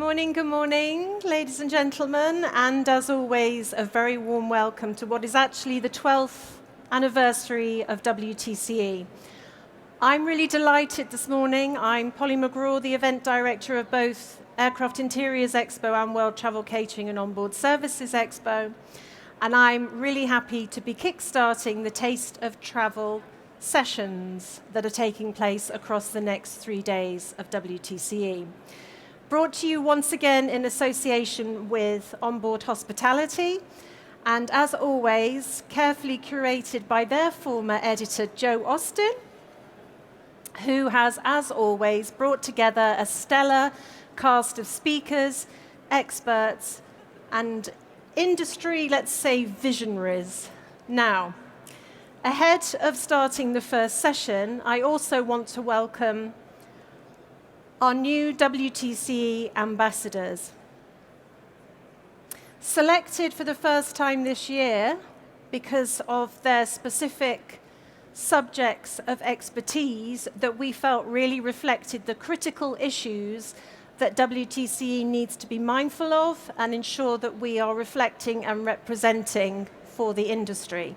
Good morning, ladies and gentlemen, and as always, a very warm welcome to what is actually the 12th anniversary of WTCE. I'm really delighted this morning. I'm Polly McGraw, the event director of both Aircraft Interiors Expo and World Travel Catering and Onboard Services Expo, and I'm really happy to be kickstarting the Taste of Travel sessions that are taking place across the next 3 days of WTCE. Brought to you once again in association with Onboard Hospitality, and as always, carefully curated by their former editor, Joe Austin, who has, as always, brought together a stellar cast of speakers, experts, and industry, let's say, visionaries. Now, ahead of starting the first session, I also want to welcome our new WTCE Ambassadors. Selected for the first time this year because of their specific subjects of expertise that we felt really reflected the critical issues that WTCE needs to be mindful of and ensure that we are reflecting and representing for the industry.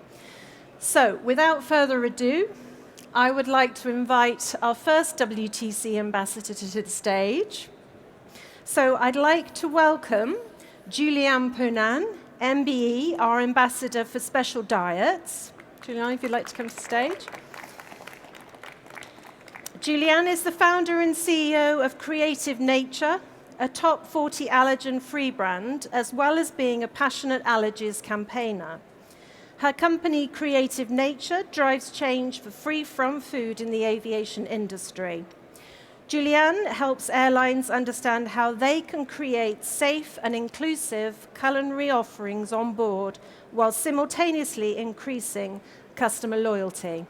So, without further ado, I would like to invite our first WTCE ambassador to the stage. So I'd like to welcome Julianne Pounan, MBE, our ambassador for special diets. Julianne, if you'd like to come to the stage. Julianne is the founder and CEO of Creative Nature, a top 40 allergen-free brand, as well as being a passionate allergies campaigner. Her company, Creative Nature, drives change for free-from food in the aviation industry. Julianne helps airlines understand how they can create safe and inclusive culinary offerings on board while simultaneously increasing customer loyalty.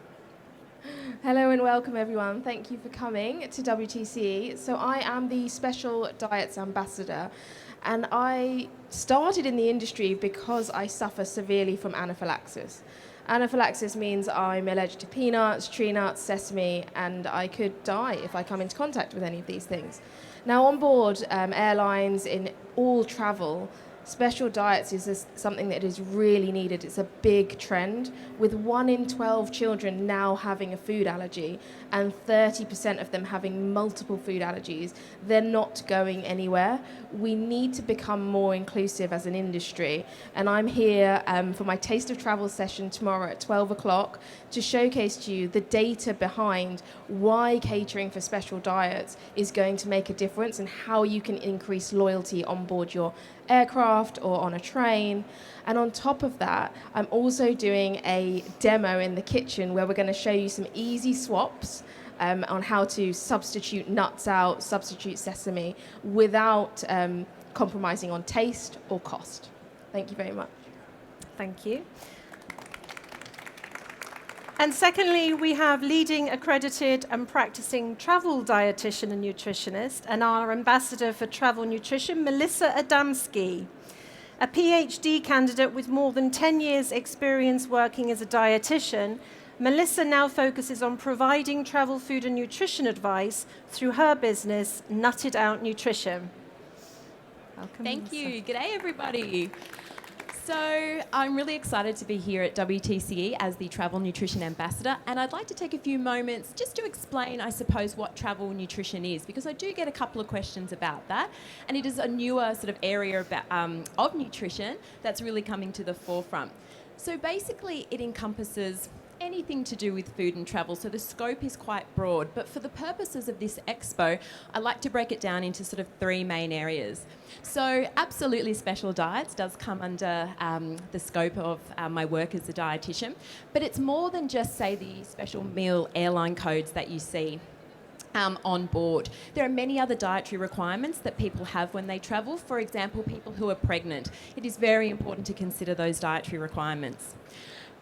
Hello and welcome everyone. Thank you for coming to WTCE. So I am the Special Diets Ambassador, and I started in the industry because I suffer severely from anaphylaxis. Anaphylaxis means I'm allergic to peanuts, tree nuts, sesame, and I could die if I come into contact with any of these things. Now on board airlines, in all travel, special diets is something that is really needed. It's a big trend, with 1 in 12 children now having a food allergy and 30% of them having multiple food allergies. They're not going anywhere. We need to become more inclusive as an industry. And I'm here for my Taste of Travel session tomorrow at 12 o'clock to showcase to you the data behind why catering for special diets is going to make a difference and how you can increase loyalty on board your aircraft or on a train. And on top of that, I'm also doing a demo in the kitchen where we're going to show you some easy swaps on how to substitute nuts out, substitute sesame without compromising on taste or cost. Thank you very much. Thank you. And secondly, we have leading accredited and practicing travel dietitian and nutritionist and our ambassador for travel nutrition, Melissa Adamski, a PhD candidate with more than 10 years experience working as a dietitian. Melissa now focuses on providing travel food and nutrition advice through her business, Nutted Out Nutrition. Welcome, Thank Melissa. you. G'day, everybody. So I'm really excited to be here at WTCE as the Travel Nutrition Ambassador, and I'd like to take a few moments just to explain, I suppose, what travel nutrition is, because I do get a couple of questions about that, and it is a newer sort of area of nutrition that's really coming to the forefront. So basically, it encompasses anything to do with food and travel, so the scope is quite broad. But for the purposes of this expo, I like to break it down into sort of 3 main areas. So absolutely special diets does come under the scope of my work as a dietitian, but it's more than just, say, the special meal airline codes that you see on board. There are many other dietary requirements that people have when they travel. For example, people who are pregnant. It is very important to consider those dietary requirements.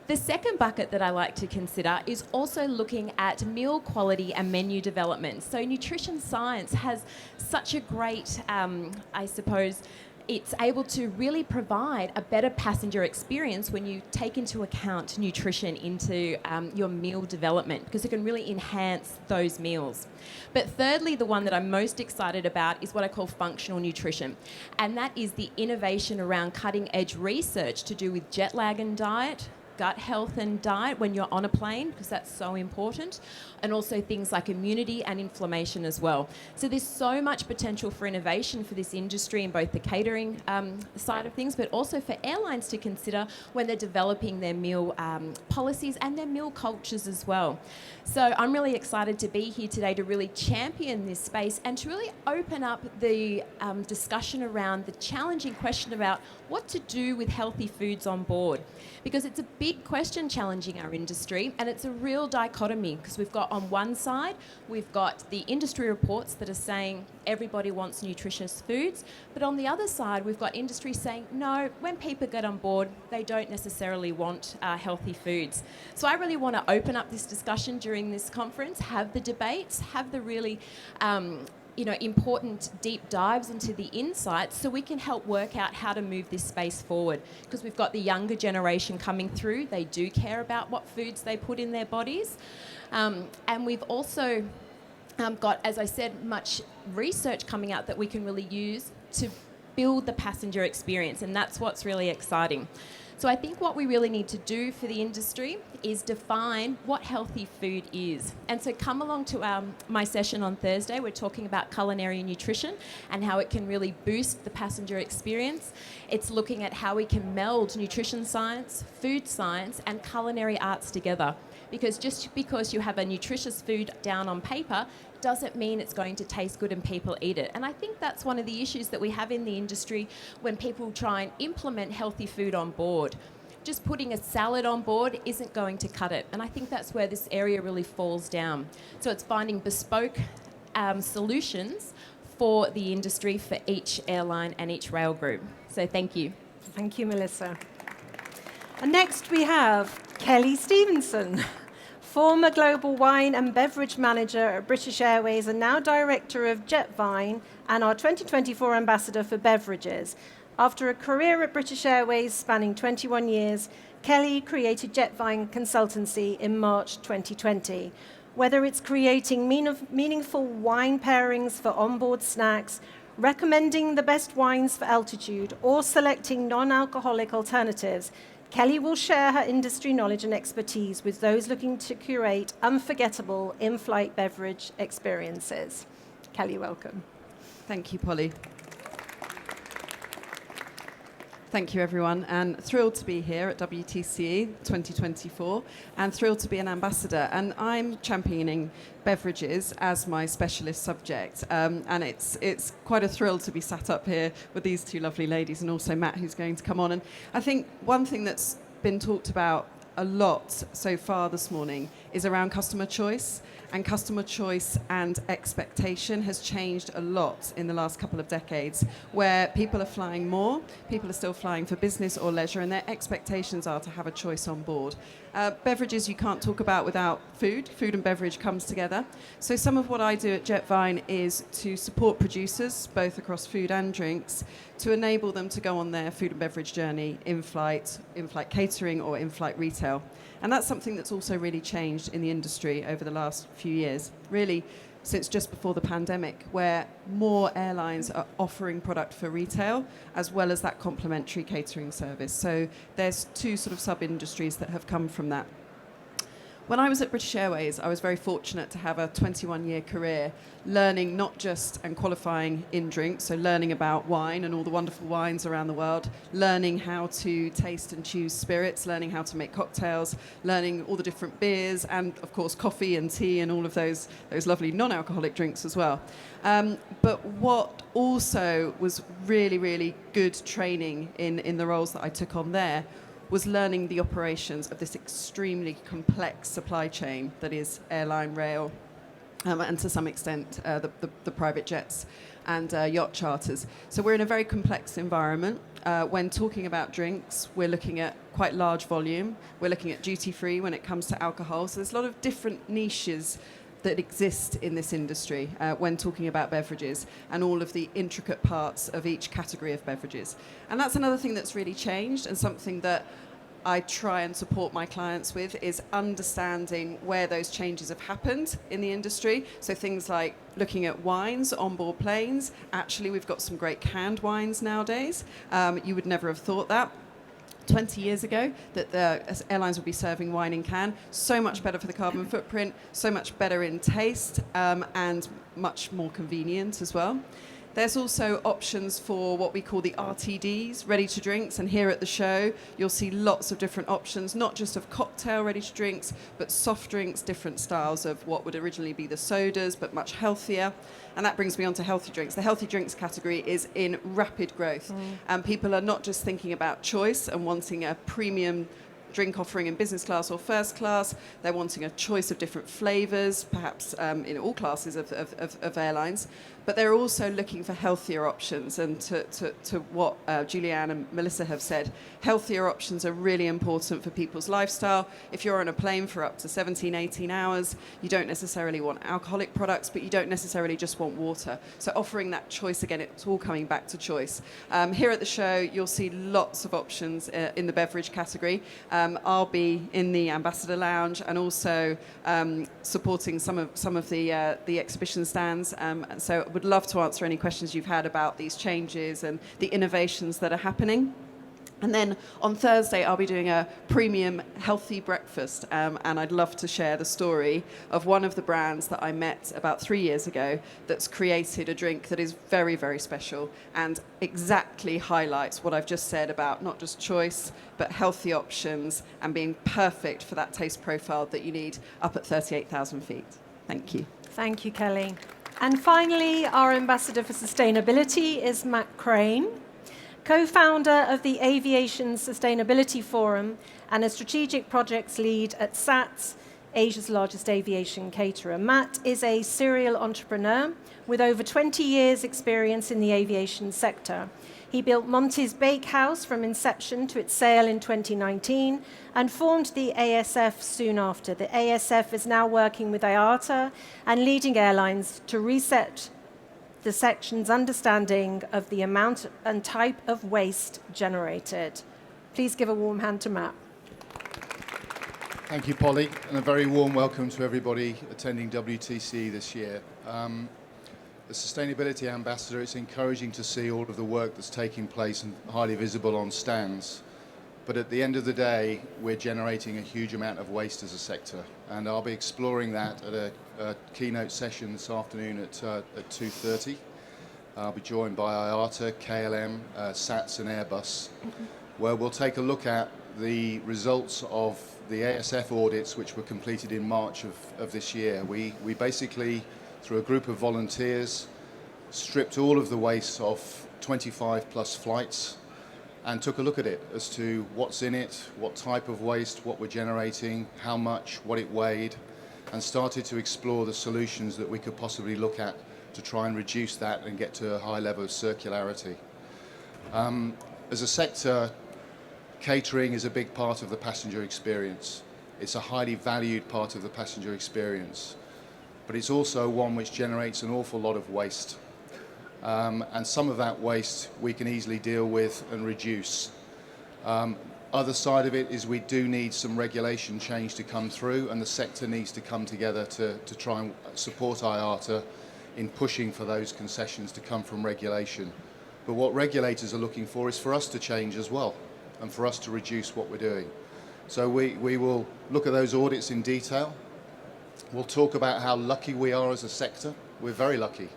The second bucket that I like to consider is also looking at meal quality and menu development. So nutrition science has such a great, I suppose, it's able to really provide a better passenger experience when you take into account nutrition into your meal development, because it can really enhance those meals. But thirdly, the one that I'm most excited about is what I call functional nutrition. And that is the innovation around cutting-edge research to do with jet lag and diet, gut health and diet when you're on a plane, because that's so important, and also things like immunity and inflammation as well. So there's so much potential for innovation for this industry in both the catering side of things, but also for airlines to consider when they're developing their meal policies and their meal cultures as well. So I'm really excited to be here today to really champion this space and to really open up the discussion around the challenging question about what to do with healthy foods on board. Because it's a big question challenging our industry, and it's a real dichotomy, because we've got on one side, we've got the industry reports that are saying everybody wants nutritious foods, but on the other side, we've got industry saying, no, when people get on board, they don't necessarily want healthy foods. So I really want to open up this discussion during this conference, have the debates, have the really important deep dives into the insights, so we can help work out how to move this space forward. Because we've got the younger generation coming through, they do care about what foods they put in their bodies. And we've also got, as I said, much research coming out that we can really use to build the passenger experience, and that's what's really exciting. So I think what we really need to do for the industry is define what healthy food is. And so come along to my session on Thursday. We're talking about culinary nutrition and how it can really boost the passenger experience. It's looking at how we can meld nutrition science, food science, and culinary arts together. Because just because you have a nutritious food down on paper doesn't mean it's going to taste good and people eat it. And I think that's one of the issues that we have in the industry when people try and implement healthy food on board. Just putting a salad on board isn't going to cut it. And I think that's where this area really falls down. So it's finding bespoke solutions for the industry for each airline and each rail group. So thank you. Thank you, Melissa. And next we have Kelly Stevenson, former global wine and beverage manager at British Airways and now director of Jetvine and our 2024 ambassador for beverages. After a career at British Airways spanning 21 years, Kelly created Jetvine Consultancy in March 2020. Whether it's creating meaningful wine pairings for onboard snacks, recommending the best wines for altitude, or selecting non-alcoholic alternatives, Kelly will share her industry knowledge and expertise with those looking to curate unforgettable in-flight beverage experiences. Kelly, welcome. Thank you, Polly. Thank you, everyone, and thrilled to be here at WTCE 2024, and thrilled to be an ambassador. And I'm championing beverages as my specialist subject, and it's quite a thrill to be sat up here with these two lovely ladies, and also Matt, who's going to come on. And I think one thing that's been talked about a lot so far this morning is around customer choice. And customer choice and expectation has changed a lot in the last couple of decades, where people are flying more, people are still flying for business or leisure, and their expectations are to have a choice on board. Beverages you can't talk about without food. Food and beverage comes together. So some of what I do at Jetvine is to support producers, both across food and drinks, to enable them to go on their food and beverage journey in-flight catering or in-flight retail. And that's something that's also really changed in the industry over the last few years, really since just before the pandemic, where more airlines are offering product for retail as well as that complementary catering service. So there's two sort of sub-industries that have come from that. When I was at British Airways, I was very fortunate to have a 21-year career learning not just and qualifying in drinks, so learning about wine and all the wonderful wines around the world, learning how to taste and choose spirits, learning how to make cocktails, learning all the different beers, and of course coffee and tea and all of those lovely non-alcoholic drinks as well. But what also was really, really good training in the roles that I took on there was learning the operations of this extremely complex supply chain that is airline, rail, and to some extent the private jets and yacht charters. So we're in a very complex environment. When talking about drinks, we're looking at quite large volume. We're looking at duty-free when it comes to alcohol. So there's a lot of different niches that exist in this industry when talking about beverages and all of the intricate parts of each category of beverages. And that's another thing that's really changed, and something that I try and support my clients with is understanding where those changes have happened in the industry. So things like looking at wines on board planes. Actually, we've got some great canned wines nowadays. You would never have thought that 20 years ago, that the airlines would be serving wine in can. So much better for the carbon footprint, so much better in taste, and much more convenient as well. There's also options for what we call the RTDs, ready to drinks, and here at the show you'll see lots of different options, not just of cocktail ready to drinks, but soft drinks, different styles of what would originally be the sodas, but much healthier. And that brings me on to healthy drinks. The healthy drinks category is in rapid growth, and people are not just thinking about choice and wanting a premium drink offering in business class or first class. They're wanting a choice of different flavours, perhaps in all classes of airlines. But they're also looking for healthier options. And to what Julianne and Melissa have said, healthier options are really important for people's lifestyle. If you're on a plane for up to 17, 18 hours, you don't necessarily want alcoholic products, but you don't necessarily just want water. So offering that choice, again, it's all coming back to choice. Here at the show, you'll see lots of options in the beverage category. I'll be in the Ambassador Lounge and also supporting some of the exhibition stands. So I would love to answer any questions you've had about these changes and the innovations that are happening. And then on Thursday, I'll be doing a premium healthy breakfast, and I'd love to share the story of one of the brands that I met about 3 years ago that's created a drink that is very, very special and exactly highlights what I've just said about not just choice, but healthy options and being perfect for that taste profile that you need up at 38,000 feet. Thank you. Thank you, Kelly. And finally, our Ambassador for Sustainability is Matt Crane, co-founder of the Aviation Sustainability Forum and a strategic projects lead at SATS, Asia's largest aviation caterer. Matt is a serial entrepreneur with over 20 years' experience in the aviation sector. He built Monty's Bakehouse from inception to its sale in 2019 and formed the ASF soon after. The ASF is now working with IATA and leading airlines to reset the section's understanding of the amount and type of waste generated. Please give a warm hand to Matt. Thank you, Polly, and a very warm welcome to everybody attending WTCE this year. The Sustainability Ambassador, it's encouraging to see all of the work that's taking place and highly visible on stands. But at the end of the day, we're generating a huge amount of waste as a sector. And I'll be exploring that at a keynote session this afternoon at 2:30. I'll be joined by IATA, KLM, SATS and Airbus, where we'll take a look at the results of the ASF audits which were completed in March of this year. We basically, through a group of volunteers, stripped all of the waste off 25 plus flights and took a look at it as to what's in it, what type of waste, what we're generating, how much, what it weighed, and started to explore the solutions that we could possibly look at to try and reduce that and get to a high level of circularity. As a sector, catering is a big part of the passenger experience. It's a highly valued part of the passenger experience, but it's also one which generates an awful lot of waste. And some of that waste we can easily deal with and reduce. Other side of it is we do need some regulation change to come through, and the sector needs to come together to try and support IATA in pushing for those concessions to come from regulation. But what regulators are looking for is for us to change as well, and for us to reduce what we're doing. So we will look at those audits in detail. We'll talk about how lucky we are as a sector. We're very lucky,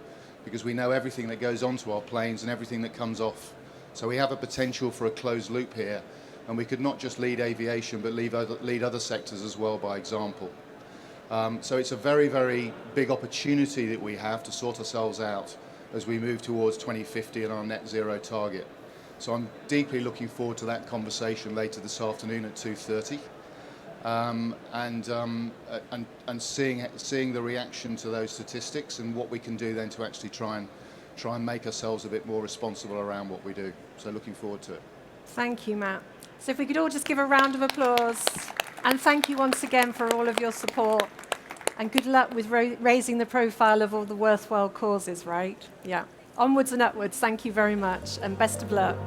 because we know everything that goes onto our planes and everything that comes off. So we have a potential for a closed loop here, and we could not just lead aviation, but lead other sectors as well by example. So it's a very, very big opportunity that we have to sort ourselves out as we move towards 2050 and our net zero target. So I'm deeply looking forward to that conversation later this afternoon at 2:30. And seeing the reaction to those statistics and what we can do then to actually try and make ourselves a bit more responsible around what we do. So looking forward to it. Thank you, Matt. So if we could all just give a round of applause, and thank you once again for all of your support. And good luck with raising the profile of all the worthwhile causes, right? Yeah. Onwards and upwards. Thank you very much, and best of luck.